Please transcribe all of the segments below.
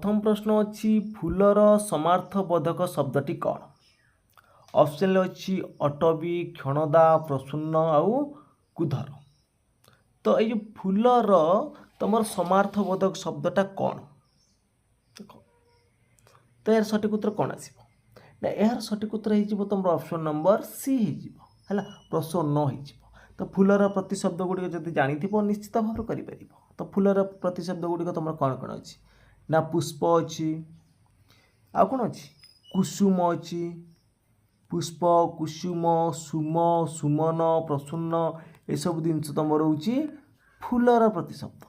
प्रथम प्रश्न अच्छी फूलर समार्थबोधक शब्दटी कौन? ऑप्शन अच्छी अटवी, क्षणदा, प्रसून्न आउ कुधर। तो ये फूलर तुम समार्थबोधक शब्दटा कौन देख। तो यार सठिक उत्तर कौन आस यार सठिक उत्तर हो तुम ऑप्शन नंबर सी है प्रसन्न हो। तो फूलर प्रतिशब्द गुड़िक जब जानी निश्चित भाव कर। तो फूलर प्रतिशब्द गुड़िक तुम कौन कौन अच्छी ना पुष्प अच्छी आ कौन अच्छी कुसुम अच्छी पुष्प कुसुम सुम सुमन प्रसून्न एसबू जिन तुम रोचे फूलर प्रतिशब्द।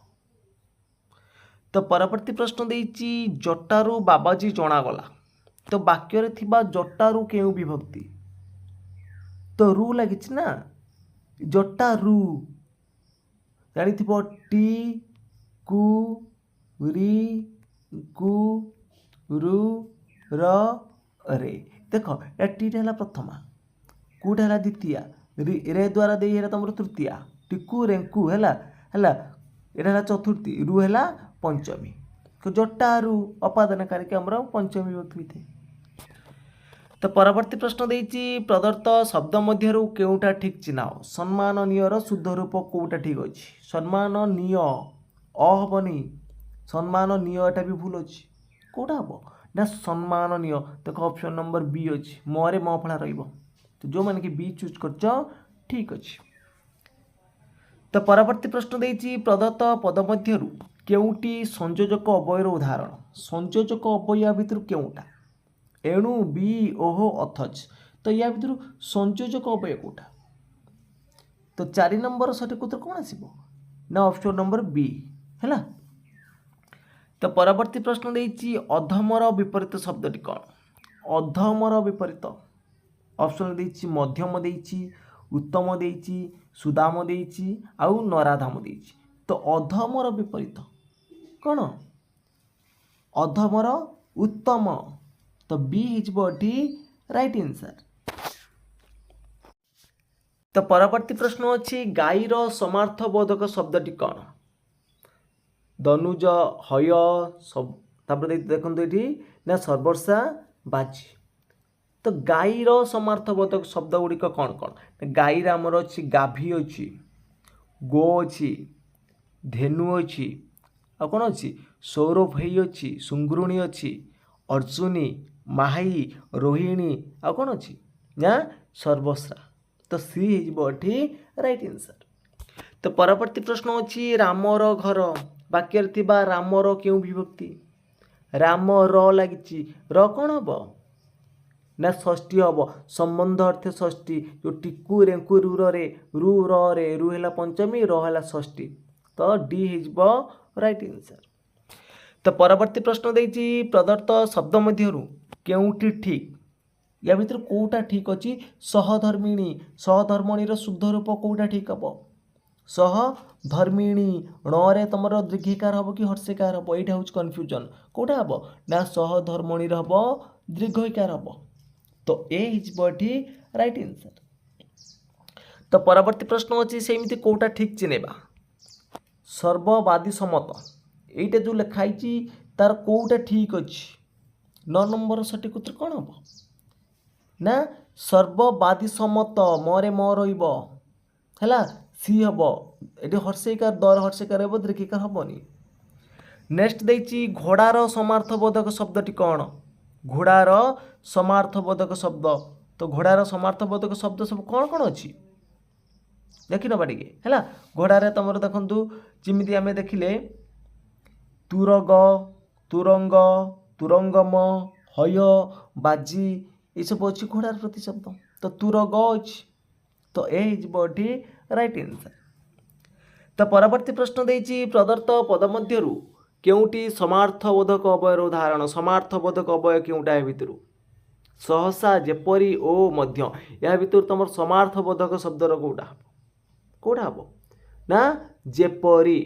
तो परवर्ती प्रश्न देती जटारू बाबाजी जनागला। तो वाक्य जटारू के विभक्ति तो रु लगी ना जटारू जानी टी कु री कु रु रे देख टी है प्रथमा कुटा है द्वितीय रे द्वारा दे तुम तृतीय टिकु रेंकु है यहाँ चतुर्थी रु है पंचमी। तो जटारू अपादान कारिक आमर पंचमी विभक्ति होती है। तो परवर्ती प्रश्न देती प्रदत्त शब्द मध्य केउटा ठीक चिन्ह सम्माननीय शुद्ध रूप कौटा ठीक अच्छे सम्माननीय अहबनी सम्माननीय एटा भी भूल अच्छी कौटा हम ना सम्माननीय देख ऑप्शन नंबर बी अच्छी मोरे म फला रही। तो जो मैंने कि बी चूज कर ठीक अच्छे। तो परवर्ती प्रश्न देती प्रदत्त पद मध्य केउटी संयोजक अवयर उदाहरण संयोजक अवय भितर केउटा एणु बी ओहो अथच। तो या भर संयोजक अवय कौटा। तो 4 नंबर सठिक उत्तर कौन आसो ना ऑप्शन नंबर बी है। तो परवर्ती प्रश्न देती अधमर विपरीत शब्दटी कौन अधमर विपरीत ऑप्शन देती मध्यम देती उत्तम देती सुदाम देती आउ नराधाम देती। तो अधमर विपरीत कौन अधमर उत्तम। तो बी होटी राइट आंसर। तो परवर्ती प्रश्न अच्छी गाईर समार्थबोधक शब्दटी कौन दनुज हय सब देखो ये ना सर्वर्षा बाजी। तो गाईर समार्थबोधक शब्द गुड़िक कौन कौन गाईर आमर अच्छी गाभी अच्छी गो अच्छी धेनु अच्छी आ कौन अच्छी सौरभई अच्छी सुंगृणी अच्छी अर्जुनी माही रोहिणी आ कौन अच्छी ना सर्वस्रा। तो सी होटी राइट आंसर। तो परवर्ती प्रश्न अच्छी रामर घर वाक्य रामर क्यों विभक्ति राम र लगी कौन हम ना षष्ठी हम संबंध अर्थ षष्ठी जो टिकु रेंकु रे रु है पंचमी है षष्ठी। तो डी राइट आंसर। तो परवर्ती प्रश्न देती प्रदत्त शब्द मध्य केउटी ठीक या भीतर कौटा ठीक अच्छी सहधर्मिणी सहधर्मिणी शुद्ध रूप कौटा ठीक हम सहधर्मिणी णे तुम दीर्घिकार हम कि हर्षिकार हम यहाँ हूँ कन्फ्यूजन कौटा हम ना सहधर्मिणी हम दीर्घिकार हम। तो ये राइट आंसर। तो परवर्ती प्रश्न अच्छी सेमती कौटा ठीक चिन्हवा सर्ववादी सम्मत यहीटा जो लिखाई तार कौटा ठीक अच्छी 9 नंबर सठिक उत्तर कौन हम ना सर्ववादी सम्मत मरे म रहा सी हम ये हर्षिकार दर हर्षिकार हम दीर्घिकार हेनी। नेक्स्ट देती घोड़ार समार्थबोधक शब्दटी कौन घोड़ार समार्थबोधक शब्द। तो घोड़ार समार्थबोधक शब्द सब कौन कौन अच्छी देख नवा टे है घोड़ार तुम देखु जमी आम देखिले तुरग तुरंग तुरंगम हय बाजी ये सब अच्छी घोड़ार प्रतिशब्द। तो तुरग अच्छी तो ये राइट आंसर। तो परवर्ती प्रश्न देती प्रदत्त पद मध्य केउटी समार्थबोधक अवयर उदाहरण समार्थबोधक अवय केउटा भितर सहसा जेपरी ओ मध्य या भितर तुम समार्थबोधक शब्दर कौटा कौटा हम ना जेपरी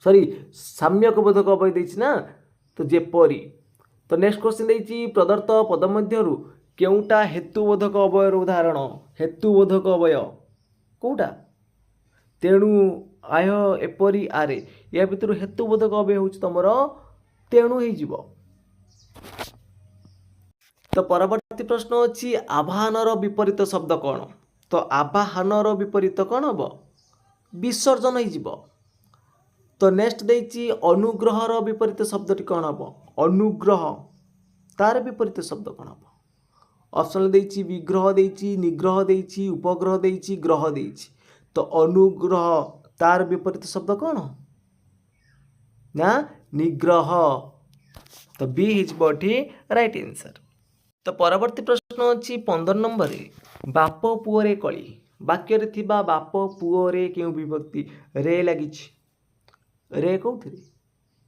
सॉरी साम्यक बोधक अवय देछि ना तो जेपरी। तो नेक्स्ट क्वेश्चन देछि प्रदत्त पद मध्य केउटा हेतुबोधक अवयर उदाहरण हेतुबोधक अवय कौटा तेणु आय एपरी आरे या भितर हेतुबोधक अव्यय हूँ तुम तेणु हो। तो परवर्ती प्रश्न अच्छी आवाहनर विपरीत शब्द कौन। तो आवाहनर विपरीत कौन हम विसर्जन हो। तो नेक्स्ट देछि अनुग्रहर विपरीत शब्दटी कौन हम अनुग्रह तार विपरीत शब्द कौन हम। ऑप्शन देछि विग्रह देछि निग्रह देछि उपग्रह देछि ग्रह देछि। तो अनुग्रह तार विपरीत शब्द कौन ना निग्रह। तो बी हिजबटी राइट आंसर। तो परवर्ती प्रश्न अच्छी 15 नंबर बाप पुओरे कली वाक्य रे थिबा बाप पुओरे क्यों विभक्ति रे लगी रे कौन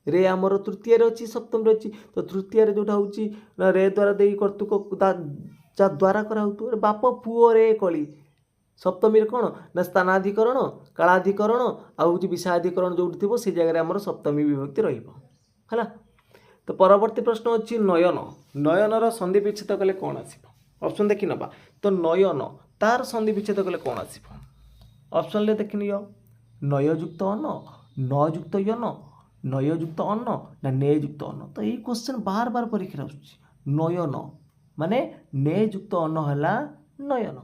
रे आमर तृतीय अच्छी सप्तम अच्छी। तो तृतीय जोटा हूँ रे द्वारा दे कर्तुक द्वारा कराऊ बाप पुओरे कली। सप्तमी कौन ना स्थानाधिकरण कालाधिकरण आउ विषयाधिकरण जो थी से जगह आम सप्तमी विभक्ति रहा। तो परवर्ती प्रश्न अच्छी नयन नयनर सन्धि विच्छेद कले कौन आसो। ऑप्शन देखि नबा। तो नयन तार सन्धि विच्छेद कले कौन आसो। ऑप्शन ले देखि नियो नययुक्त अन्न नयुक्त यन नययुक्त अन्न ना नेयुक्त अन्न। तो यही क्वेश्चन बार बार परीक्षा नयन माने नेयुक्त अन्न है नयन।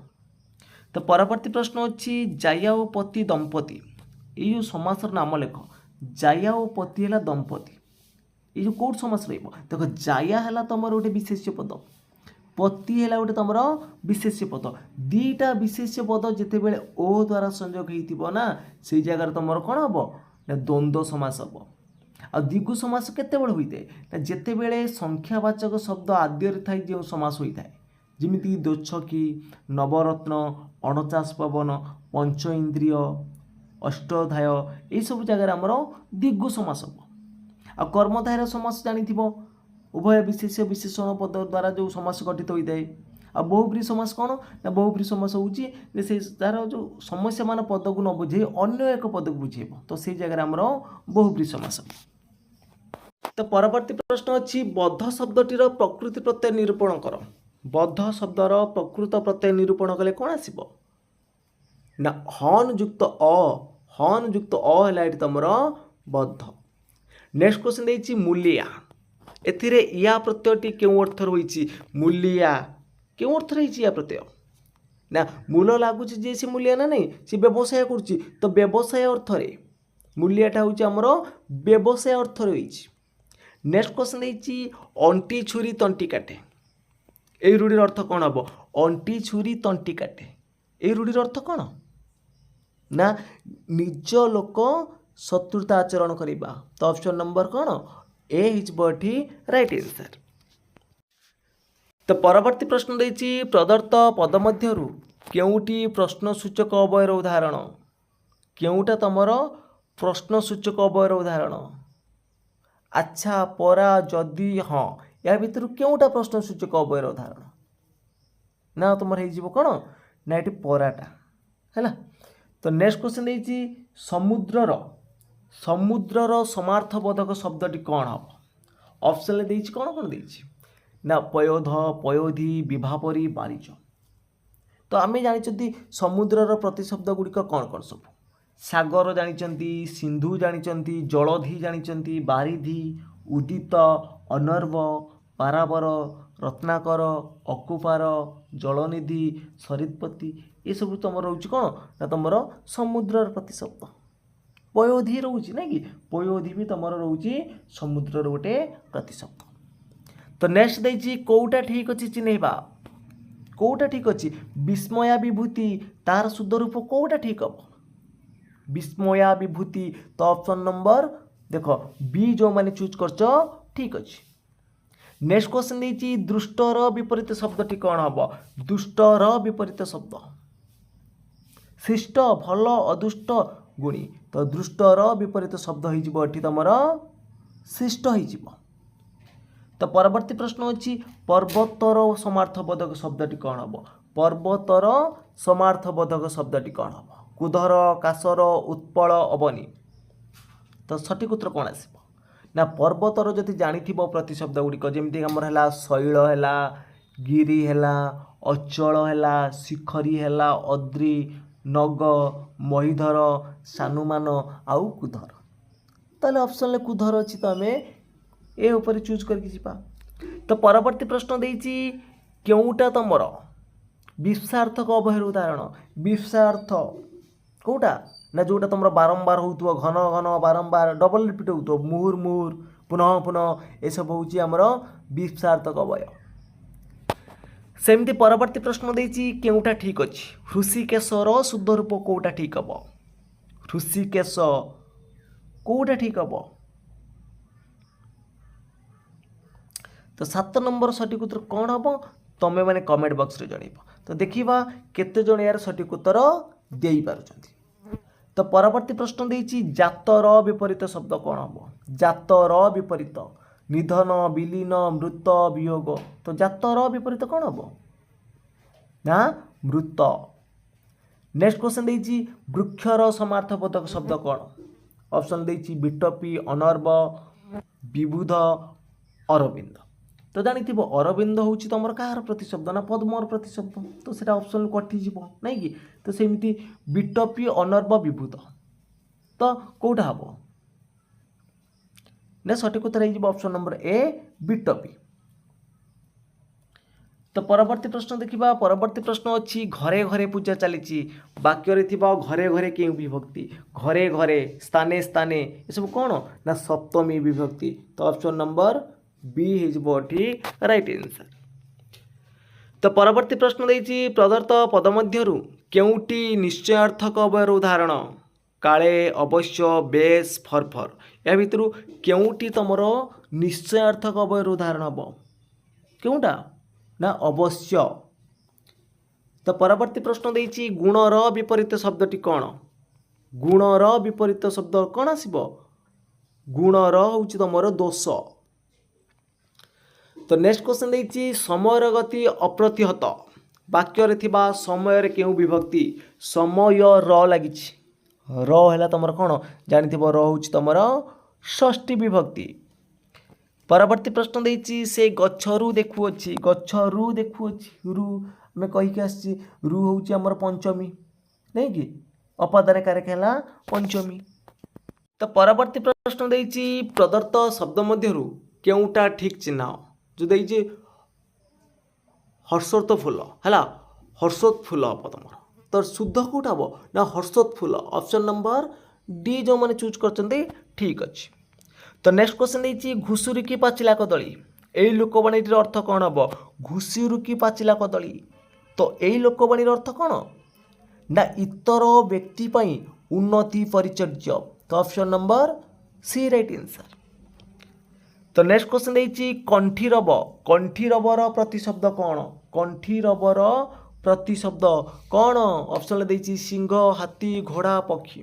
तो परवर्ती प्रश्न अच्छी जाया और पति दंपति ये समासर नाम लेख जाया और पति है दंपति ये कौट समास रही देख जाया है तुम गोटे विशेष्य पद पति है गोटे तुम विशेष्य पद दीटा विशेष्य पद जिते बड़े ओ द्वारा संयोग होना से जगह तुम कौन हम ना द्वंद्व समास हम। आ द्विगु समास केते बड़े होता है जिते बड़े संख्यावाचक शब्द आद्य थाए जो समास होता है जमीक दोछकी नवरत्न 49 पवन पंच इंद्रिय अष्टाध्याय यही सब जगह आमर द्विगु समास हम। आ कर्मधारय समास जानी उभय विशेष विशेषण पद द्वारा जो समास गठित होता है। आ बहुब्री समास कौन ना बहुब्री समास हूँ से तार जो समस्या मान पद को न बुझे अन्य एक पद को बुझेब तो से जगह आमर बहुब्री समास। तो परवर्ती प्रश्न अच्छी बद्ध शब्दटीर प्रकृति प्रत्यय निरूपण कर। बद्ध शब्दर प्रकृत प्रत्यय निरूपण कले कौन आसो ना हन युक्त है तुम बद्ध। नेक्स्ट क्वेश्चन देछि मूलिया एथिरे या प्रत्ययटी क्यों अर्थ रही मूलिया क्यों अर्थ रही या प्रत्यय ना मूल लगुच जे सी मूलिया ना नहीं सी व्यवसाय करुच्ची तो व्यवसाय अर्थ रे मूलियाटा हूँ आमर व्यवसाय अर्थ रही। नेक्स्ट क्वेश्चन देछि अंटी छुरी तंटी काटे यही रूढ़िर अर्थ कौन हम अंटी छुरी तंटी काटे यही रूढ़िर अर्थ कौन ना निज लोक शत्रुता आचरण करवा। तो ऑप्शन नंबर कौन ए हिजबटी राइट आंसर। तो परवर्ती प्रश्न देछि प्रदत्त पद मध्यरु केउटी प्रश्नसूचक अवयर उदाहरण केउटा तमर प्रश्नसूचक अवयर उदाहरण अच्छा परा जदि हाँ या भितर केउटा प्रश्नसूचक अवयर उदाहरण ना तुम हो कौन ना ये पराटा है। तो नेक्स्ट क्वेश्चन देछि समुद्रर समार्थबोधक शब्दटी कौन हम। ऑप्शन ले देछि कौन कौन देछि ना पयोध पयोधि विभापरी बारिज। तो आम जानी समुद्रर प्रतिशब्द गुड़िक कौन कौन सब सागर जानी सिंधु जानी जलधि जानी बारिधि उदित अनर्व पारावर रत्नाकर अकुपार जलनिधि सरितपति ये सब तुम रोच कौन ना तुम समुद्रर प्रतिशब्द। पयोधि रोच ना कि पयोधि भी तुम रोच समुद्रर गोटे प्रतिशब्द। तो नेक्स्ट देछि कोउटा ठीक अच्छी चिन्हवा कोउटा ठीक अच्छी विस्मया विभूति तार शुद्ध रूप कोउटा ठीक हम विस्मया विभूति। तो ऑप्शन नंबर देख बी जो मैंने चूज कर ठीक अच्छे। नेक्स्ट क्वेश्चन देछि दुष्टर विपरीत शब्दटी कौन हम दुष्टर विपरीत शब्द शिष्ट भल अदुष्ट गुणी। तो दुष्टर विपरीत शब्द हो तुम शिष्ट हो। तो परवर्ती प्रश्न अच्छी पर्वतर समार्थबोधक शब्दटी कौन हम पर्वतर समार्थबोधक शब्दटी कौन हम कुधर कासर उत्पल अवनी। तो सठिक उत्तर कौन आसो ना पर्वतर जदि जानी प्रतिशब्द गुड़िक जमीक आमर है शैल है गिरी है अचल है शिखरी है अद्री ନଗ, ମହିଧର, ସାନୁମାନ ଆଉ କୁଧର। ତାହେଲେ ଅପସନରେ କୁଧର ଅଛି, ତ ଆମେ ଏ ଉପରେ ଚୁଜ୍ କରିକି ଯିବା। ତ ପରବର୍ତ୍ତୀ ପ୍ରଶ୍ନ ଦେଇଛି କେଉଁଟା ତମର ବିଶ୍ୱାର୍ଥକ ଅବୟର ଉଦାହରଣ। ବିଶ୍ୱାର୍ଥ କେଉଁଟା ନା ଯେଉଁଟା ତୁମର ବାରମ୍ବାର ହେଉଥିବ, ଘନ ଘନ ବାରମ୍ବାର ଡବଲ ରିପିଟ୍ ହେଉଥିବ, ମୁହୁର୍ ମୁହୁର୍ ପୁନଃ ପୁନଃ, ଏସବୁ ହେଉଛି ଆମର ବିଶ୍ୱାର୍ଥକ ଅବୟ। ସେମିତି ପରବର୍ତ୍ତୀ ପ୍ରଶ୍ନ ଦେଇଛି କେଉଁଟା ଠିକ୍ ଅଛି। ହୃଷିକେଶର ଶୁଦ୍ଧ ରୂପ କେଉଁଟା ଠିକ୍ ହେବ। ହୃଷିକେଶ କେଉଁଟା ଠିକ୍ ହେବ। ତ 7 ନମ୍ବର ସଠିକ୍ ଉତ୍ତର କ'ଣ ହେବ ତମେ ମାନେ କମେଣ୍ଟ ବକ୍ସରେ ଜଣାଇବ। ତ ଦେଖିବା କେତେ ଜଣ ଏହାର ସଠିକ୍ ଉତ୍ତର ଦେଇପାରୁଛନ୍ତି। ତ ପରବର୍ତ୍ତୀ ପ୍ରଶ୍ନ ଦେଇଛି ଜାତର ବିପରୀତ ଶବ୍ଦ କ'ଣ ହେବ। ଜାତର ବିପରୀତ ନିଧନ, ବିଲୀନ, ମୃତ, ବିୟୋଗ। ତ ଜାତର ବିପରୀତ କ'ଣ ହେବ ନା ମୃତ। ନେକ୍ସଟ କ୍ୱେଶ୍ଚନ୍ ଦେଇଛି ବୃକ୍ଷର ସମାର୍ଥବୋଧକ ଶବ୍ଦ କ'ଣ। ଅପସନ୍ ଦେଇଛି ବିଟପି, ଅନର୍ବ, ବିବୁଧ, ଅରବିନ୍ଦ। ତ ଜାଣିଥିବ ଅରବିନ୍ଦ ହେଉଛି ତୁମର କାହାର ପ୍ରତିଶବ୍ଦ ନା ପଦ୍ମର ପ୍ରତିଶବ୍ଦ। ତ ସେଇଟା ଅପସନ୍ କଟିଯିବ ନାଇଁ କି। ତ ସେମିତି ବିଟପି, ଅନର୍ବ, ବିବୁଧ। ତ କେଉଁଟା ହେବ ନା ସଠିକ୍ ଉତ୍ତର ହେଇଯିବ ଅପସନ୍ ନମ୍ବର ଏ ବିଟପି। ତ ପରବର୍ତ୍ତୀ ପ୍ରଶ୍ନ ଦେଖିବା। ପରବର୍ତ୍ତୀ ପ୍ରଶ୍ନ ଅଛି ଘରେ ଘରେ ପୂଜା ଚାଲିଛି ବାକ୍ୟରେ ଥିବା ଘରେ ଘରେ କେଉଁ ବିଭକ୍ତି। ଘରେ ଘରେ, ସ୍ଥାନେ ସ୍ଥାନେ, ଏସବୁ କ'ଣ ନା ସପ୍ତମୀ ବିଭକ୍ତି। ତ ଅପସନ୍ ନମ୍ବର বি ହେଇଯିବ ଏଠି ରାଇଟ୍ ଆନ୍ସର୍। ତ ପରବର୍ତ୍ତୀ ପ୍ରଶ୍ନ ଦେଇଛି ପ୍ରଦତ୍ତ ପଦ ମଧ୍ୟରୁ କେଉଁଟି ନିଶ୍ଚୟାର୍ଥକ ଅବୟର ଉଦାହରଣ। କାଳେ, ଅବଶ୍ୟ, ବେଶ, ଫରଫର। ଏହା ଭିତରୁ କେଉଁଟି ତମର ନିଶ୍ଚୟାର୍ଥକ ଅବୟର ଉଦାହରଣ ହେବ। କେଉଁଟା ନା ଅବଶ୍ୟ। ତ ପରବର୍ତ୍ତୀ ପ୍ରଶ୍ନ ଦେଇଛି ଗୁଣର ବିପରୀତ ଶବ୍ଦଟି କ'ଣ। ଗୁଣର ବିପରୀତ ଶବ୍ଦ କ'ଣ ଆସିବ। ଗୁଣର ହେଉଛି ତମର ଦୋଷ। ତ ନେକ୍ସଟ କ୍ୱେଶ୍ଚନ୍ ଦେଇଛି ସମୟର ଗତି ଅପ୍ରତିହତ ବାକ୍ୟରେ ଥିବା ସମୟରେ କେଉଁ ବିଭକ୍ତି। ସମୟ ର ଲାଗିଛି, ର ହେଲା ତମର କ'ଣ ଜାଣିଥିବ, ର ହେଉଛି ତମର ଷଷ୍ଠୀ ବିଭକ୍ତି। ପରବର୍ତ୍ତୀ ପ୍ରଶ୍ନ ଦେଇଛି ସେ ଗଛରୁ ଦେଖୁଅଛି। ଗଛରୁ ଦେଖୁଅଛି, ରୁ ଆମେ କହିକି ଆସିଛି, ରୁ ହେଉଛି ଆମର ପଞ୍ଚମୀ ନାଇଁ କି, ଅପଦାରେ କାରକ ହେଲା ପଞ୍ଚମୀ। ତ ପରବର୍ତ୍ତୀ ପ୍ରଶ୍ନ ଦେଇଛି ପ୍ରଦତ୍ତ ଶବ୍ଦ ମଧ୍ୟରୁ କେଉଁଟା ଠିକ୍ ଚିହ୍ନ। ଯେଉଁ ଦେଇଛି ହର୍ଷୋତ୍ତ ଫୁଲ ହେଲା, ହର୍ଷୋତ୍ତ ଫୁଲ ହେବ ତମର। ତ ଶୁଦ୍ଧ କେଉଁଟା ହେବ ନା ହର୍ଷୋତ୍ତ ଫୁଲ। ଅପସନ୍ ନମ୍ବର ଡି ଯେଉଁମାନେ ଚୁଜ୍ କରିଛନ୍ତି ଠିକ୍ ଅଛି। ତ ନେକ୍ସଟ କ୍ୱେଶ୍ଚନ୍ ଦେଇଛି ଘୁଷୁରିକି ପାଚିଲା କଦଳୀ। ଏଇ ଲୋକବାଣୀଟିର ଅର୍ଥ କ'ଣ ହେବ। ଘୁଷୁରିକି ପାଚିଲା କଦଳୀ। ତ ଏଇ ଲୋକବାଣୀର ଅର୍ଥ କ'ଣ ନା ଇତର ବ୍ୟକ୍ତି ପାଇଁ ଉନ୍ନତି ପରିଚର୍ଯ୍ୟ। ତ option number C right answer. ତ ନେକ୍ସଟ କ୍ୱେଶ୍ଚନ୍ ଦେଇଛି କଣ୍ଠୀରବ। କଣ୍ଠୀରବର ପ୍ରତିଶବ୍ଦ କ'ଣ। କଣ୍ଠୀରବର ପ୍ରତିଶବ୍ଦ କ'ଣ। ଅପସନ୍ରେ ଦେଇଛି ସିଂହ, ହାତୀ, ଘୋଡ଼ା, ପକ୍ଷୀ।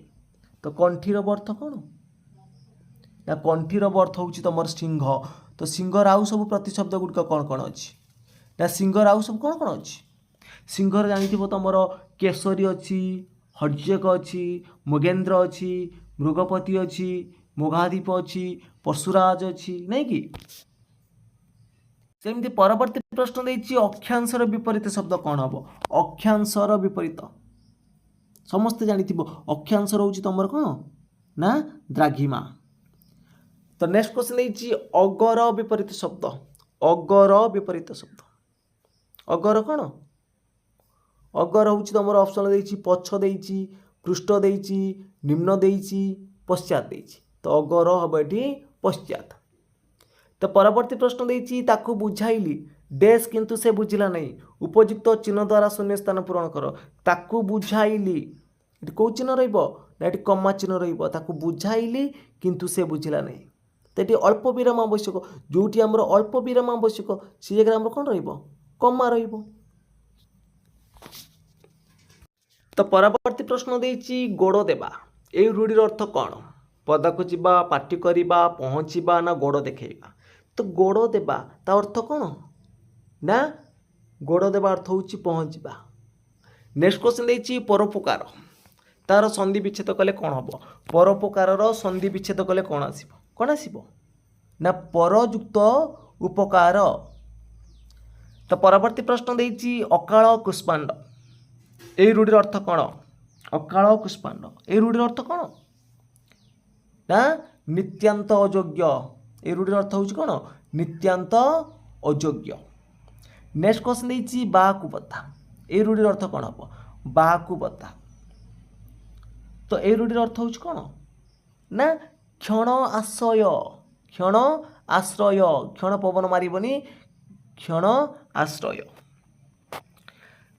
ତ କଣ୍ଠୀରବ ଅର୍ଥ କ'ଣ ନା କଣ୍ଠୀରବ ଅର୍ଥ ହେଉଛି ତମର ସିଂହ। ତ ସିଂହର ଆଉ ସବୁ ପ୍ରତିଶବ୍ଦ ଗୁଡ଼ିକ କ'ଣ କ'ଣ ଅଛି ନା ସିଂହର ଆଉ ସବୁ କ'ଣ କ'ଣ ଅଛି। ସିଂହର ଜାଣିଥିବ ତମର କେଶରୀ ଅଛି, ହର୍ଜକ ଅଛି, ମୃଗେନ୍ଦ୍ର ଅଛି, ମୃଗପତି ଅଛି, ମୋଘାଦୀପ ଅଛି, ପଶୁରାଜ ଅଛି ନାଇଁ କି। ସେମିତି ପରବର୍ତ୍ତୀ ପ୍ରଶ୍ନ ଦେଇଛି ଅକ୍ଷାଂଶର ବିପରୀତ ଶବ୍ଦ କ'ଣ ହେବ। ଅକ୍ଷାଂଶର ବିପରୀତ ସମସ୍ତେ ଜାଣିଥିବ, ଅକ୍ଷାଂଶ ରହୁଛି ତମର କ'ଣ ନା ଦ୍ରାଘିମା। ତ ନେକ୍ସଟ କ୍ୱେଶ୍ଚନ୍ ଦେଇଛି ଅଗର ବିପରୀତ ଶବ୍ଦ। ଅଗର ବିପରୀତ ଶବ୍ଦ, ଅଗର କ'ଣ। ଅଗର ହେଉଛି ତମର ଅପସନ୍ ଦେଇଛି ପଛ ଦେଇଛି, ପୃଷ୍ଠ ଦେଇଛି, ନିମ୍ନ ଦେଇଛି, ପଶ୍ଚାତ ଦେଇଛି। ତ ଅଗର ହେବ ଏଠି ପଶ୍ଚାତ। ତ ପରବର୍ତ୍ତୀ ପ୍ରଶ୍ନ ଦେଇଛି ତାକୁ ବୁଝାଇଲି ଡେସ୍ କିନ୍ତୁ ସେ ବୁଝିଲା ନାହିଁ। ଉପଯୁକ୍ତ ଚିହ୍ନ ଦ୍ୱାରା ଶୂନ୍ୟ ସ୍ଥାନ ପୂରଣ କର। ତାକୁ ବୁଝାଇଲି, ଏଠି କେଉଁ ଚିହ୍ନ ରହିବ ନା ଏଠି କମା ଚିହ୍ନ ରହିବ। ତାକୁ ବୁଝାଇଲି କିନ୍ତୁ ସେ ବୁଝିଲା ନାହିଁ। ତ ଏଠି ଅଳ୍ପ ବିରାମ ଆବଶ୍ୟକ। ଯେଉଁଠି ଆମର ଅଳ୍ପ ବିରାମ ଆବଶ୍ୟକ ସେ ଜାଗାରେ ଆମର କ'ଣ ରହିବ କମା ରହିବ। ତ ପରବର୍ତ୍ତୀ ପ୍ରଶ୍ନ ଦେଇଛି ଗୋଡ଼ ଦେବା। ଏଇ ରୂଢ଼ିର ଅର୍ଥ କ'ଣ। ପଦାକୁ ଯିବା, ପାଟି କରିବା, ପହଞ୍ଚିବା ନା ଗୋଡ଼ ଦେଖାଇବା। ତ ଗୋଡ଼ ଦେବା ତା ଅର୍ଥ କ'ଣ ନା ଗୋଡ଼ ଦେବା ଅର୍ଥ ହେଉଛି ପହଞ୍ଚିବା। ନେକ୍ସଟ କ୍ୱେଶ୍ଚନ୍ ଦେଇଛି ପରୋପକାର। ତାର ସନ୍ଧି ବିଚ୍ଛେଦ କଲେ କ'ଣ ହେବ। ପରୋପକାରର ସନ୍ଧି ବିଚ୍ଛେଦ କଲେ କ'ଣ ଆସିବ। କ'ଣ ଆସିବ ନା ପରଯୁକ୍ତ ଉପକାର। ତ ପରବର୍ତ୍ତୀ ପ୍ରଶ୍ନ ଦେଇଛି ଅକାଳ କୁଷ୍ମାଣ୍ଡ। ଏଇ ରୂଢ଼ିର ଅର୍ଥ କ'ଣ ଅକାଳ କୁଷ୍ମାଣ୍ଡ। এই রূঢ়ির অর্থ କ'ଣ ନା ନିତ୍ୟାନ୍ତ ଅଯୋଗ୍ୟ। এই রূঢ়ିর অর্ଥ ହେଉଛି କ'ଣ ନିତ୍ୟାନ୍ତ ଅଯୋଗ୍ୟ। ନେକ୍ସଟ କ୍ୱେଶ୍ଚନ୍ ଦେଇଛି ବାକୁ ବତା। এই রূঢ়ির অর্ଥ କ'ଣ ହେବ ବାକୁ ବତା। ତ এই রূঢ়ির অর্ଥ ହେଉଛି କ'ଣ ନା କ୍ଷଣ ଆଶ୍ରୟ। କ୍ଷଣ ଆଶ୍ରୟ, କ୍ଷଣ ପବନ ମାରିବନି, କ୍ଷଣ ଆଶ୍ରୟ।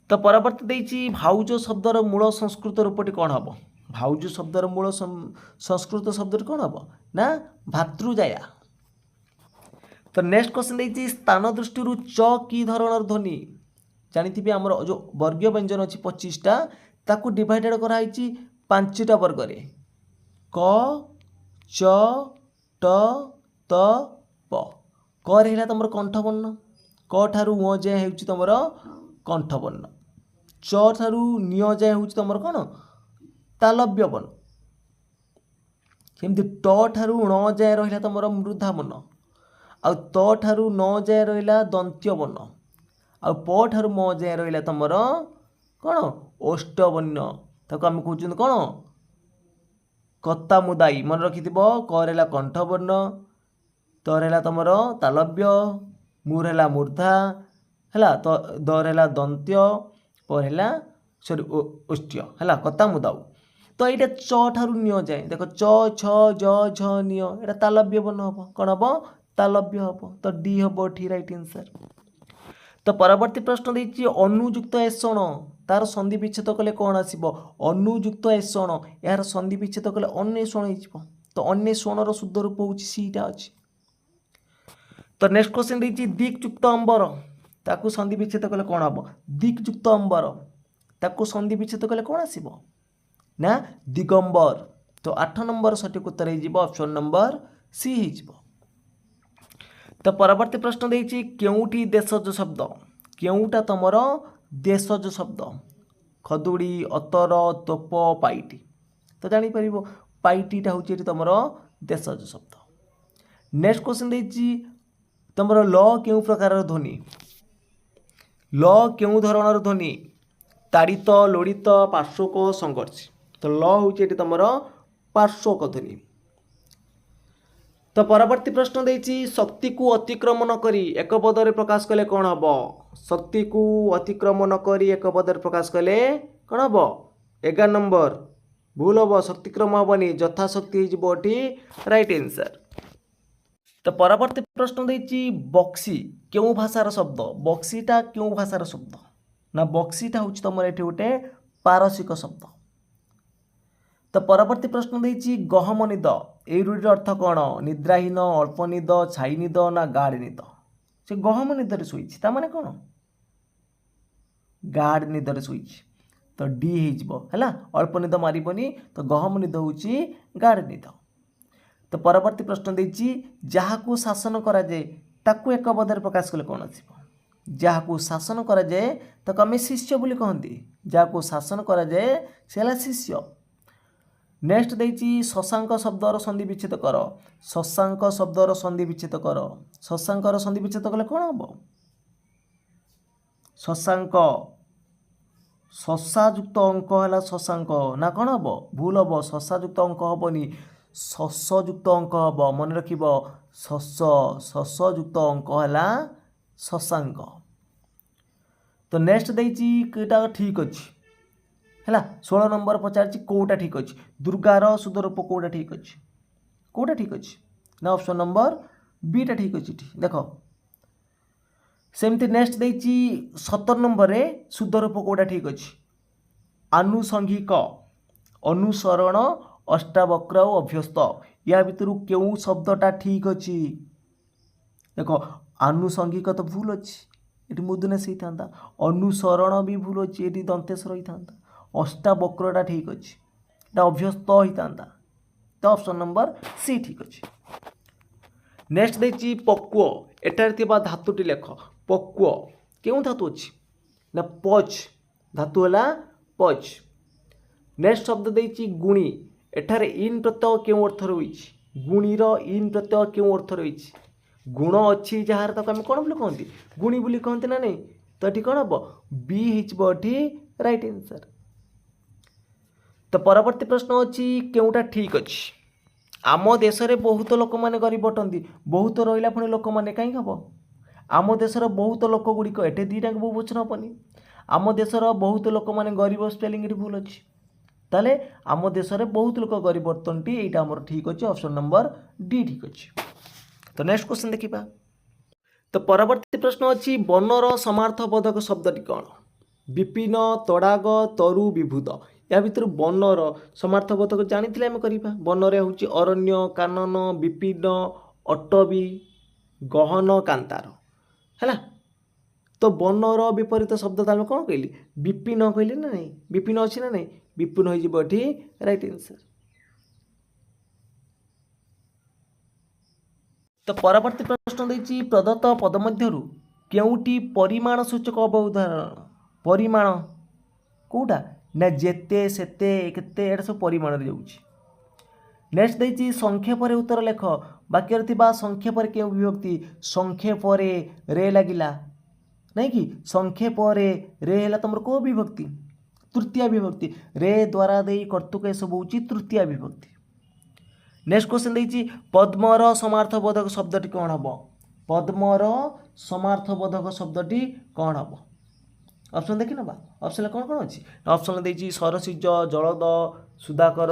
ତ ପରବର୍ତ୍ତୀ ଦେଇଛି ଭାଉଜ ଶବ୍ଦର ମୂଳ ସଂସ୍କୃତ ରୂପଟି କ'ଣ ହେବ? ଭାଉଜ ଶବ୍ଦର ମୂଳ ସଂସ୍କୃତ ଶବ୍ଦଟି କ'ଣ ହେବ ନା ଭାତୃଜାୟା। ତ ନେକ୍ସଟ କ୍ୱେଶ୍ଚନ୍ ଦେଇଛି ସ୍ଥାନ ଦୃଷ୍ଟିରୁ ଚ କି ଧରଣର ଧ୍ୱନି? ଜାଣିଥିବେ ଆମର ଯେଉଁ ବର୍ଗୀୟ ବ୍ୟଞ୍ଜନ ଅଛି 25ଟା, ତାକୁ ଡିଭାଇଡେଡ଼ କରାହେଇଛି 5ଟା ବର୍ଗରେ। କ, ଚ, ଟ, ତ, ପ। କ ରହିଲା ତୁମର କଣ୍ଠବର୍ଣ୍ଣ, କ ଠାରୁ ଙ ଯାଏଁ ହେଉଛି ତୁମର କଣ୍ଠବର୍ଣ୍ଣ, ଚ ଠାରୁ ନ୍ୟ ଯାଏଁ ହେଉଛି ତୁମର କ'ଣ ତାଲବ୍ୟ ବର୍ଣ୍ଣ। ସେମିତି ଟ ଠାରୁ ଣ ଯାଏଁ ରହିଲା ତୁମର ମୃଧା ବର୍ଣ୍ଣ, ଆଉ ତ ଠାରୁ ନ ଯାଏଁ ରହିଲା ଦନ୍ତ୍ୟ ବର୍ଣ୍ଣ, ଆଉ ପ ଠାରୁ ମ ଯାଏଁ ରହିଲା ତୁମର କ'ଣ ଓଷ୍ଠବର୍ଣ୍ଣ। ତାକୁ ଆମେ କହୁଛନ୍ତି କ'ଣ କତା ମୁଦାଇ। ମନେ ରଖିଥିବ କ ରହିଲା କଣ୍ଠବର୍ଣ୍ଣ, ତ ରହିଲା ତୁମର ତାଲବ୍ୟ, ମୁ ରହିଲା ମୂର୍ଦ୍ଧା ହେଲା, ତ ଦ ରହିଲା ଦନ୍ତ୍ୟ, ପ ହେଲା ଓଷ୍ଠ୍ୟ ହେଲା କତା ମୁଦାଉ। ତ ଏଇଟା ଚ ଠାରୁ ନ୍ୟ ଯାଏଁ ଦେଖ ଚ ଛ ଜ ଝ ନ୍ୟ ଏଇଟା ତାଲବ୍ୟ ବର୍ଣ୍ଣ ହେବ। କ'ଣ ହେବ ତାଲବ୍ୟ ହେବ। ତ ଡି ହେବ ଏଠି ରାଇଟ୍ ଆନ୍ସର୍। ତ ପରବର୍ତ୍ତୀ ପ୍ରଶ୍ନ ଦେଇଛି ଅନୁଯୁକ୍ତ ଏଷଣ ତାର ସନ୍ଧି ବିଚ୍ଛେଦ କଲେ କ'ଣ ଆସିବ? ଅନୁଯୁକ୍ତ ଏଷଣ ଏହାର ସନ୍ଧି ବିଚ୍ଛେଦ କଲେ ଅନ୍ୱେଷଣ ହେଇଯିବ। ତ ଅନ୍ୱେଷଣର ଶୁଦ୍ଧ ରୂପ ହେଉଛି ସିଟା ଅଛି। ତ ନେକ୍ସଟ କ୍ୱେଶ୍ଚନ୍ ଦେଇଛି ଦିକ୍ଯୁକ୍ତ ଅମ୍ବର ତାକୁ ସନ୍ଧି ବିଚ୍ଛେଦ କଲେ କ'ଣ ହେବ? ଦିକ୍ଯୁକ୍ତ ଅମ୍ବର ତାକୁ ସନ୍ଧି ବିଚ୍ଛେଦ କଲେ କ'ଣ ଆସିବ ନା ଦିଗମ୍ବର। ତ 8 ନମ୍ବର ସଠିକ ଉତ୍ତର ହେଇଯିବ ଅପସନ୍ ନମ୍ବର ସି ହେଇଯିବ। ତ ପରବର୍ତ୍ତୀ ପ୍ରଶ୍ନ ଦେଇଛି କେଉଁଠି ଦେଶଜ ଶବ୍ଦ? କେଉଁଟା ତୁମର ଦେଶଜ ଶବ୍ଦ? ଖଦୁଡ଼ି, ଅତର, ତୋପ, ପାଇଟି। ତ ଜାଣିପାରିବ ପାଇଟିଟା ହେଉଛି ଏଠି ତୁମର ଦେଶଜ ଶବ୍ଦ। ନେକ୍ସଟ କ୍ୱେଶ୍ଚନ୍ ଦେଇଛି ତୁମର ଲ କେଉଁ ପ୍ରକାରର ଧ୍ୱନି? ଲ କେଉଁ ଧରଣର ଧ୍ୱନି? ତାଡ଼ିତ, ଲୋଡ଼ିତ, ପାର୍ଶ୍ୱକ, ସଂଘର୍ଷୀ। ତ ଲ ହେଉଛି ଏଠି ତୁମର ପାର୍ଶ୍ୱକ ଧ୍ୱନି। ତ ପରବର୍ତ୍ତୀ ପ୍ରଶ୍ନ ଦେଇଛି ଶକ୍ତିକୁ ଅତିକ୍ରମଣ କରି ଏକ ପଦରେ ପ୍ରକାଶ କଲେ କ'ଣ ହେବ? ଶକ୍ତିକୁ ଅତିକ୍ରମଣ କରି ଏକ ପଦରେ ପ୍ରକାଶ କଲେ କ'ଣ ହେବ? 11 ନମ୍ବର ଭୁଲ ହେବ, ଶକ୍ତିକ୍ରମ ହେବନି, ଯଥାଶକ୍ତି ହେଇଯିବ ଏଠି ରାଇଟ୍ ଆନ୍ସର୍। ତ ପରବର୍ତ୍ତୀ ପ୍ରଶ୍ନ ଦେଇଛି ବକ୍ସି କେଉଁ ଭାଷାର ଶବ୍ଦ? ବକ୍ସିଟା କେଉଁ ଭାଷାର ଶବ୍ଦ ନା ବକ୍ସିଟା ହେଉଛି ତୁମର ଏଠି ଗୋଟେ ପାରସିକ ଶବ୍ଦ। ତ ପରବର୍ତ୍ତୀ ପ୍ରଶ୍ନ ଦେଇଛି ଗହମ ନିଦ ଏଇ ରୂଢ଼ିର ଅର୍ଥ କ'ଣ? ନିଦ୍ରାହୀନ, ଅଳ୍ପ ନିଦ, ଛାଇ ନିଦ ନା ଗାଢ଼ ନିଦ। ସେ ଗହମ ନିଦରେ ଶୋଇଛି ତାମାନେ କ'ଣ ଗାଢ଼ ନିଦରେ ଶୋଇଛି। ତ ଡି ହେଇଯିବ ହେଲା, ଅଳ୍ପ ନିଦ ମାରିବନି। ତ ଗହମ ନିଦ ହେଉଛି ଗାଢ଼ ନିଦ। ତ ପରବର୍ତ୍ତୀ ପ୍ରଶ୍ନ ଦେଇଛି ଯାହାକୁ ଶାସନ କରାଯାଏ ତାକୁ ଏକ ପଦରେ ପ୍ରକାଶ କଲେ କ'ଣ ଆସିବ? ଯାହାକୁ ଶାସନ କରାଯାଏ ତାକୁ ଆମେ ଶିଷ୍ୟ ବୋଲି କହନ୍ତି। ଯାହାକୁ ଶାସନ କରାଯାଏ ସେ ହେଲା ଶିଷ୍ୟ। ନେକ୍ସଟ ଦେଇଛି ଶଶାଙ୍କ ଶବ୍ଦର ସନ୍ଧି ବିଚ୍ଛେଦ କର। ଶଶାଙ୍କ ଶବ୍ଦର ସନ୍ଧି ବିଚ୍ଛେଦ କର। ଶଶାଙ୍କର ସନ୍ଧି ବିଚ୍ଛେଦ କଲେ କ'ଣ ହେବ? ଶଶାଙ୍କ, ଶଶା ଯୁକ୍ତ ଅଙ୍କ ହେଲା ଶଶାଙ୍କ ନା କ'ଣ ହେବ? ଭୁଲ ହେବ, ଶଶା ଯୁକ୍ତ ଅଙ୍କ ହେବନି, ଶସ ଯୁକ୍ତ ଅଙ୍କ ହେବ। ମନେ ରଖିବ ଶସ ଯୁକ୍ତ ଅଙ୍କ ହେଲା ଶଶାଙ୍କ। ତ ନେକ୍ସଟ ଦେଇଛି ଏଇଟା ଠିକ୍ ଅଛି ହେଲା। 16 ନମ୍ବର ପଚାରିଛି କେଉଁଟା ଠିକ୍ ଅଛି? ଦୁର୍ଗାର ଶୁଦ୍ଧ ରୂପ କେଉଁଟା ଠିକ୍ ଅଛି? କେଉଁଟା ଠିକ୍ ଅଛି ନା ଅପସନ୍ ନମ୍ବର ବିଟା ଠିକ୍ ଅଛି ଏଠି ଦେଖ। ସେମିତି ନେକ୍ସଟ ଦେଇଛି 17 ନମ୍ବରରେ ଶୁଦ୍ଧ ରୂପ କେଉଁଟା ଠିକ୍ ଅଛି? ଆନୁଷଙ୍ଗିକ, ଅନୁସରଣ, ଅଷ୍ଟାବକ୍ର ଆଉ ଅଭ୍ୟସ୍ତ। ୟା ଭିତରୁ କେଉଁ ଶବ୍ଦଟା ଠିକ୍ ଅଛି? ଦେଖ ଆନୁଷଙ୍ଗିକ ତ ଭୁଲ ଅଛି, ଏଠି ମୁଦନେଶ ହେଇଥାନ୍ତା। ଅନୁସରଣ ବି ଭୁଲ ଅଛି, ଏଠି ଦନ୍ତେଶ୍ୱର ହେଇଥାନ୍ତା। ଅଷ୍ଟାବକ୍ରଟା ଠିକ୍ ଅଛି, ଏଇଟା ଅଭ୍ୟସ୍ତ ହେଇଥାନ୍ତା। ତ ଅପସନ୍ ନମ୍ବର ସି ଠିକ୍ ଅଛି। ନେକ୍ସଟ ଦେଇଛି ପକ୍ୱ ଏଠାରେ ଥିବା ଧାତୁଟି ଲେଖ। ପକ୍ୱ କେଉଁ ଧାତୁ ଅଛି ନା ପଚ୍ ଧାତୁ ହେଲା ପଚ୍। ନେକ୍ସଟ ଶବ୍ଦ ଦେଇଛି ଗୁଣି ଏଠାରେ ଇନ୍ ପ୍ରତ୍ୟୟ କେଉଁ ଅର୍ଥରେ ହୋଇଛି? ଗୁଣିର ଇନ୍ ପ୍ରତ୍ୟୟ କେଉଁ ଅର୍ଥରେ ହୋଇଛି? ଗୁଣ ଅଛି ଯାହାର ତାକୁ ଆମେ କ'ଣ ବୋଲି କହନ୍ତି? ଗୁଣି ବୋଲି କହନ୍ତି ନା ନାହିଁ। ତ ଏଠି କ'ଣ ହେବ? ବି ହେଇଯିବ ଏଠି ରାଇଟ୍ ଆନ୍ସର୍। तो परवर्ती प्रश्न अच्छी केउटा ठीक अच्छी आम देश में बहुत लोक मैंने गरीब अटंती बहुत रहा पुणी लोक मैंने कहीं हम आम देशर बहुत लोक गुड़िक एटे दुईटा बहुवचन हेनी आम देशर बहुत लोक मैंने गरीब स्पेलिंग ये भूल अच्छी ताले आम देश में बहुत लोक गरीब अटंती यहाँ आमर ठीक अच्छे ऑप्शन नंबर डी ठीक अच्छे। तो नेक्स्ट क्वेश्चन देखा। तो परवर्ती प्रश्न अच्छी बनर समार्थबोधक शब्दटी कौन विपिन तड़ाग तरु विभूत या भितर बनर समार्थबोधक जानी आम करवा बनरे हूँ अरण्य कानन विपिन अटवी गहन कांतार है। तो बनर विपरीत शब्द तो कौन कहली विपिन कहली ना नहीं विपिन अच्छी ना नहीं विपिन हो राइट आंसर। तो परवर्ती प्रश्न देती प्रदत्त पद मध्यरु केउटी परिमाण सूचक अवधारण परिमाण कोटा ना जेते सेते केते एटा सब परिमाण रे जाउची। नेक्स्ट देती संक्षेप रे उत्तर लेख वाक्य थिबा संक्षेप रे केउ विभक्ति संक्षेप रे रे लागिला नहीं कि संक्षेप रे हला तुम को विभक्ति तृतीय विभक्ति रे द्वारा दे कर्तुक ए सब होची तृतीय विभक्ति। नेक्स्ट क्वेश्चन देती पद्मर समार्थबोधक शब्दटी कौन हम पद्मर समार्थबोधक शब्दटी कौन हम ऑप्शन देखी ना ऑप्शन कौन कौन अच्छी ऑप्शन देती सरसिज जलद सुधाकर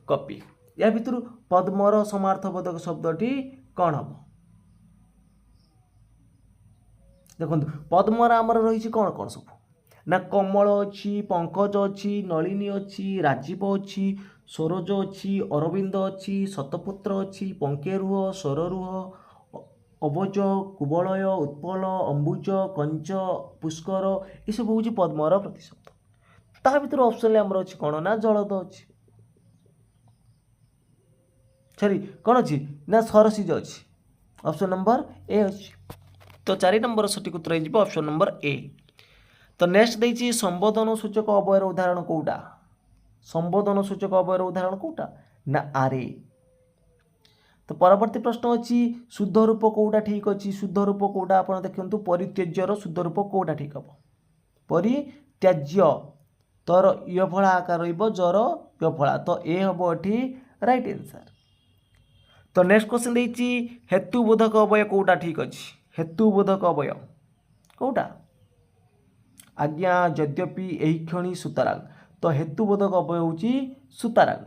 कपि या भितर पद्मर समार्थबोधक शब्दटी कौन हम देखो पद्मर आमर रही कौन कौन सब ना कमल अच्छी पंकज अच्छी नलिनी अच्छी राजीव अच्छी सरोज अच्छी अरविंद अच्छी शतपुत्र अच्छी पंकेरुह स्वररुह अबज कुबलय उत्पल अंबुज कंच पुष्कर ये सब हूँ पद्मर प्रतिशब्द ता भर ऑप्शन आमर अच्छी कौन ना जलद अच्छी सॉरी कौन अच्छी ना सरसिज अच्छी ऑप्शन नंबर ए अच्छी। तो 4 नंबर सठिक उत्तर हो ऑप्शन नंबर ए। तो नेक्स्ट देती संबोधन सूचक अवयर उदाहरण कौटा संबोधन सूचक अवयर उदाहरण कौटा ना आरे। तो परवर्ती प्रश्न अच्छी शुद्ध रूप कौटा ठीक अच्छी शुद्ध रूप कौटा आप देखते परित्यज्यर शुद्ध रूप कौटा ठीक हम परित्याज्य तर यफला आकार जर यफला तो ए हम ये राइट आंसर। तो नेक्स्ट क्वेश्चन देती हेतुबोधक अवय कौटा ठीक अच्छी हेतुबोधक अवय कौटा आज्ञा यद्यपि यही क्षणी सुतराग तो हेतुबोधक अवय हूँ सुतराग।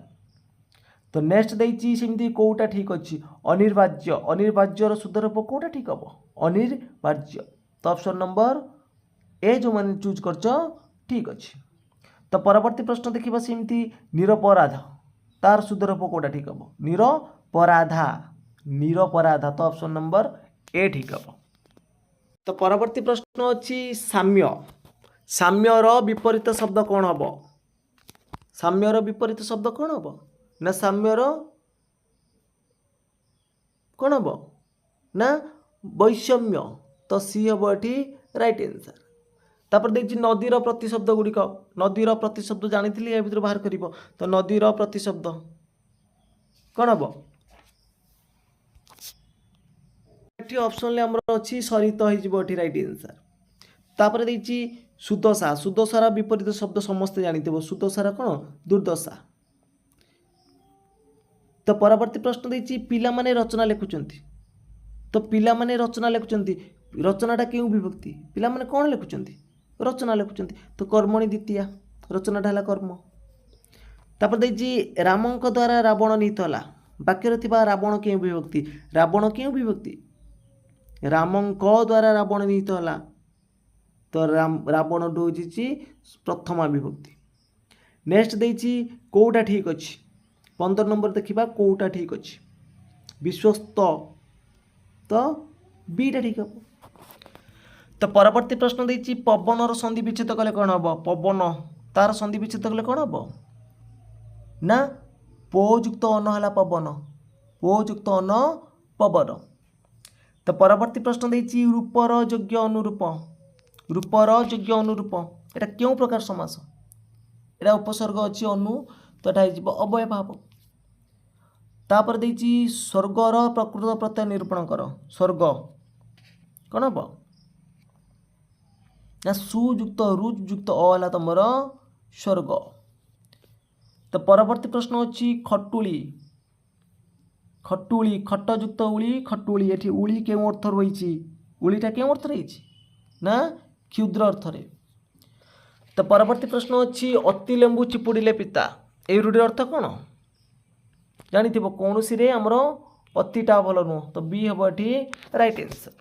तो नेक्स्ट देती सेमती कौटा ठीक अच्छी अनिर्वाज्य अनिर्वाज्यर शुद्ध रूप कौटा ठीक हम अनिर्वाज्य तो ऑप्शन नंबर ए जो मैंने चूज कर ठीक अच्छे। तो परवर्ती प्रश्न देखा सेमती निरपराध तार शुद्ध रूप कौटा ठीक हम निरपराधा निरपराधा तो ऑप्शन नंबर ए ठीक हम। तो परवर्ती प्रश्न अच्छी साम्य साम्यर विपरीत शब्द कौन हम साम्यर विपरीत शब्द कौन हम ना साम्यर कौन हम ना वैषम्य तो सी हम ये राइट आंसर। तापर देखिए नदीर प्रतिशब्द गुड़िक नदीर प्रतिशब्द जानी या भर बाहर कर तो नदीर प्रतिशब्द कौन हम ऑप्शन अच्छी सरित हो राइट आंसर। तापर देती सुदशा सुदशार विपरीत शब्द समस्ते जानी सुदशार कौन दुर्दशा। तो परवर्ती प्रश्न देती पिला माने रचना लिखुंट तो पिला माने रचना लिखुंट रचनाटा क्यों विभक्ति पिला माने कौन लिखुंट रचना लिखुंट तो कर्मणि द्वितीया रचनाटा है कर्म। तापर देती रामଙ୍କ द्वारा रावण नीत है वाक्य रावण क्यों विभक्ति रावण क्यों विभक्ति रामଙ୍କ द्वारा रावण नीत है तो रावण टू हो प्रथमा विभक्ति। नेक्स्ट देती कौटा ठीक अच्छी 15 नंबर देखा कौटा ठीक अच्छी विश्वस्त तो बीटा ठीक हम। तो परवर्ती प्रश्न देती पवनर संधि विच्छेद कले कौन हम पवन तार संधि विच्छेद कले कौन हम ना पोयुक्त अन है पवन पोयुक्त अन पवन। तो परवर्ती प्रश्न देती रूपर योग्य अनुरूप रूपर योग्य अनुरूप एटा क्यों प्रकार समास एटा उपसर्ग अच्छी अनु तो यहाँ अवय भाव। तापर देती स्वर्गर प्रकृत प्रत्यय निरूपण कर स्वर्ग कौन हम ना सुयुक्त रुजुक्त अ है तुम स्वर्ग। तो परवर्ती प्रश्न होची खटुली खटुली खटयुक्त उली खटुली एठी उली केउं अर्थ रही उलीटा केउं अर्थ रही ना क्षुद्र अर्थ रे। तो परवर्ती प्रश्न होची अति लेंबू चिपुड़िले पिता ए रूढ़िर अर्थ कौन जानिथिबो कौनसी रे हमरो अतिटा भल नुह तो बी हम ये राइट आंसर।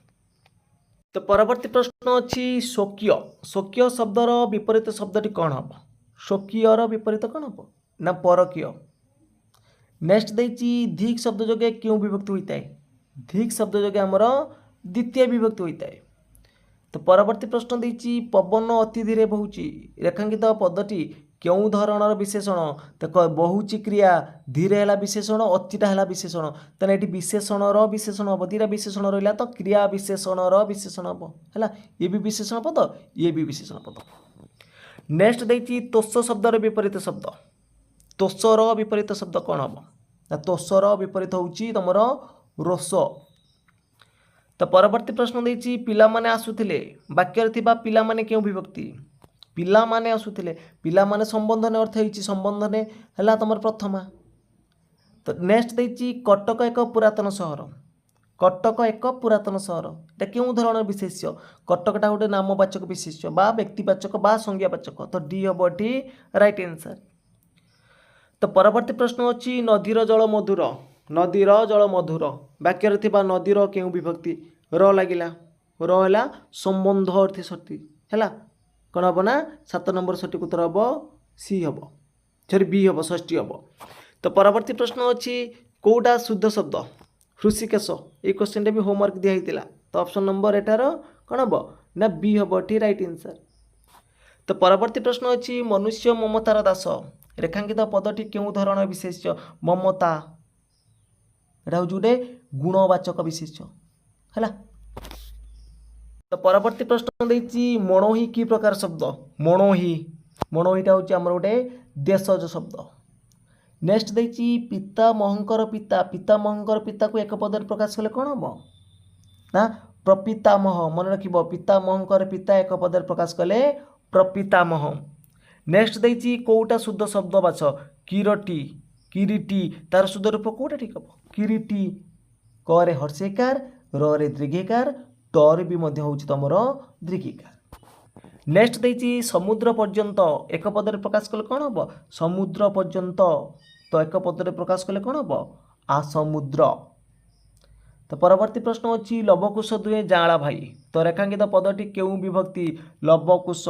तो परवर्ती प्रश्न अच्छी स्वकीय स्वकीय शब्दर विपरीत शब्दटी कौन हम स्वकीयर विपरीत कौन हम ना परकीय। नेक्स्ट देछि धिक शब्द जोगे क्यों विभक्ति होता है धिक शब्द जोगे आमर द्वितीय विभक्ति होता है। तो परवर्ती प्रश्न देछि पवन अति धीरे बहुची रेखांकित पदटी क्यों धरणर विशेषण देख बहुची क्रिया धीरे है विशेषण अतिटा है विशेषण तेना ये विशेषणर विशेषण हम दीटा विशेषण रहा तो क्रिया विशेषणर विशेषण हम है ये भी विशेषण पद ये भी विशेषण पद। नेक्स्ट देछि तोष शब्दर विपरीत शब्द तोषर विपरीत शब्द कौन हम ना तोषर विपरीत होउची तमर रोष। तो परवर्ती प्रश्न देछि पिला माने आसुथिले वाक्य थिबा पिला माने क्यों विभक्ति पिला माने आसुथिले पिला माने संबंधने अर्थ होइछि संबंधने हैला तमर प्रथमा। तो नेक्स्ट देछि कटक एक पुरातन सहर कटक एक पुरातन सहर एटा क्यों धरण विशेष्य कटकटा गोटे नामवाचक विशेष्य बा व्यक्तिवाचक बा संज्ञावाचक तो डी हम एठी राइट आंसर। तो परवर्ती प्रश्न अछि नदीर जल मधुर वाक्य थिबा नदीर क्यों विभक्ति र लागिला र हैला संबंध अर्थ शक्ति हैला कौन हम ना 7 नंबर सठिक उत्तर हम सी हम सरी बी हम षष्ठी हम। तो परवर्ती प्रश्न अच्छी कौटा शुद्ध शब्द हृषिकेश ये क्वेश्चन भी होमवर्क दिखाई तो ऑप्शन नंबर एटार कौन हम ना बी हम ये राइट आंसर। तो परवर्ती प्रश्न अच्छी मनुष्य ममतार दास रेखांकित पदटी क्यों धरण विशेष्य ममता एटा हूँ गोटे गुणवाचक विशेष्य है। तो परवर्ती प्रश्न देछि मणोही की प्रकार शब्द मणोहीटा हूँ आमर गोटे देशज शब्द। नेक्स्ट देछि पितामहंकर पिता को एक पद प्रकाश कले कौन हम ना प्रपितामह मन रखिबो पितामहंकर पिता एक पद प्रकाश कले प्रपितामह। नेक्स्ट देछि कोटा शुद्ध शब्द बाछ किरीटी तार शुद्ध रूप कोटा ठीक हम किरीटी करे हर्षेकार रे दीर्घेकार टर भी होउछि तमर दीर्घिकार। नेक्स्ट देछि समुद्र पर्यंत एक पदरे प्रकाश कले कौन हम समुद्र पर्यंत तो एक पदरे प्रकाश कले कौन हम आ समुद्र। तो परवर्ती प्रश्न अछि लवकुश दुए जाँला भाई तो रेखांकित पदटी क्यों विभक्ति लवकुश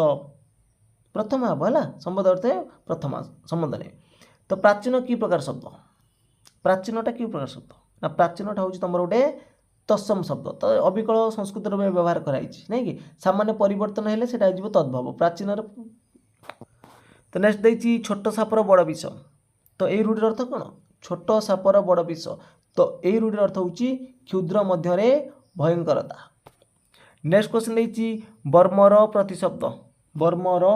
प्रथम हम है संबंध अर्थ प्रथमा संबंध नहीं। तो प्राचीन की प्रकार शब्द प्राचीनटा कि प्रकार शब्द ना प्राचीनटा हूँ तुम गोटे तत्सम शब्द तो अविकल संस्कृत व्यवहार कराई नहीं कि सामान्य परिवर्तन हेले सेटा हो तद्भव प्राचीन। तो नेक्स्ट देछि छोट सापर बड़ विष तो यही रूढ़िर अर्थ कौन छोट सापर बड़ विष तो यही रूढ़िर अर्थ हूँ क्षुद्र मध्य भयंकरता। नेक्स्ट क्वेश्चन देछि वर्मर प्रतिशब्द कौन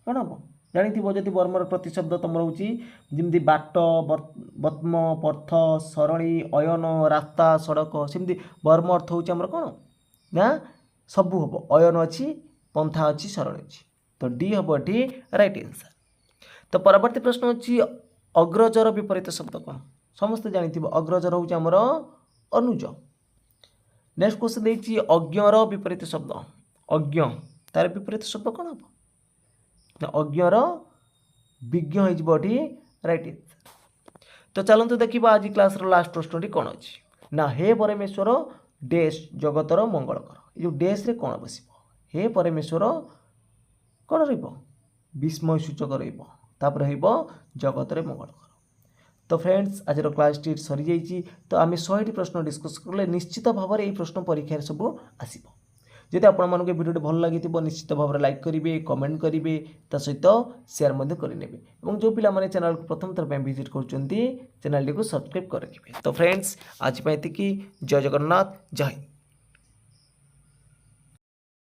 हम जानिथिबो जदि वर्मर प्रतिशब्द तुम रोची बाट बत्म पथ सरणी अयन रास्ता सड़क सेमती वर्म अर्थ होमर कौन ना सबू हम अयन अच्छी पंथा अच्छी सरणी अच्छी तो डी हम ये राइट आंसर। तो परवर्ती प्रश्न अच्छी अग्रजर विपरीत शब्द कौन समस्त जानिथिबो अग्रजर होउची हमर अनुज। नेक्स्ट क्वेश्चन देछि अज्ञर विपरीत शब्द अज्ञ तार विपरीत शब्द कौन हम अज्ञर विज्ञ हो राइट आंसर। तो चलते देखा आज क्लास लास्ट प्रश्नटी कौन अच्छी ना हे परमेश्वर डैश जगतर मंगल कर जो डैश रे कौन बस हे परमेश्वर कौन विस्मय सूचक रपर जगत मंगल कर। तो फ्रेंड्स आज क्लास टी सरी जाइए तो आम 100टी प्रश्न डिस्कस कले निश्चित भाव में प्रश्न परीक्षा सब आसो। जदि आपण मानक भिडियो भल लगी निश्चित भाव में लाइक करेंगे कमेंट करेंगे ता सहित शेयर करेंगे और जो पिला माने चैनल को प्रथम थर विजिट कर चैनल को सब्सक्राइब कर रखिए। तो फ्रेंड्स आज जय जगन्नाथ जय हिंद।